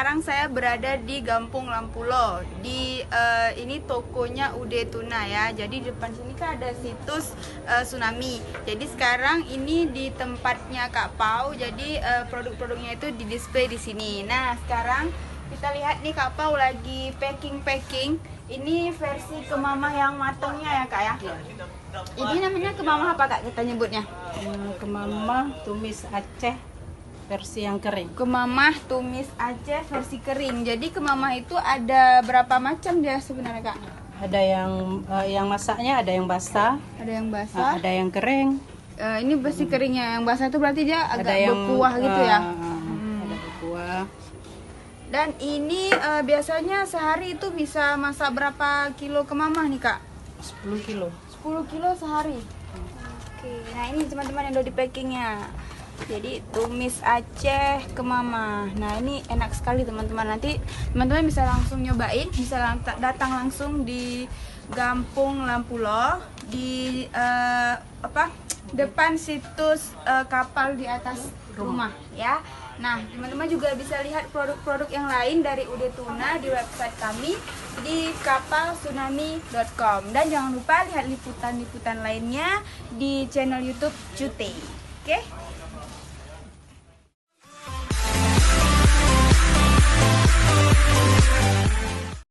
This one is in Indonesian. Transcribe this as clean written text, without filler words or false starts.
sekarang saya berada di Gampung Lampulo. Ini tokonya Ude Tuna ya. Jadi di depan sini kan ada situs Tsunami. Jadi sekarang ini di tempatnya Kak Pau. Jadi produk-produknya itu di display di sini. Nah, sekarang kita lihat nih Kak Pau lagi packing. Ini versi kemamah yang matangnya ya Kak ya. Ini namanya kemamah apa Kak kita nyebutnya? Kemamah tumis Aceh versi yang kering. Kemamah tumis Aceh versi kering. Jadi kemamah itu ada berapa macam dia sebenarnya Kak? Ada yang masaknya, ada yang basah, Ada yang basah, ada yang kering. ini versi keringnya. Yang basah itu berarti dia agak Ada yang berkuah gitu ya. Ada berkuah. Dan ini biasanya sehari itu bisa masak berapa kilo kemamah nih Kak? 10 kilo. 10 kilo sehari. Oke, nah ini teman-teman yang udah di packingnya. Jadi tumis Aceh kemamah. Nah ini enak sekali teman-teman. Nanti teman-teman bisa langsung nyobain, bisa datang langsung di Gampung Lampulo di depan situs kapal di atas rumah ya. Nah teman-teman juga bisa lihat produk-produk yang lain dari Ude Tuna di website kami di kapaltsunami.com. Dan jangan lupa lihat liputan-liputan lainnya di channel YouTube Cute. Oke?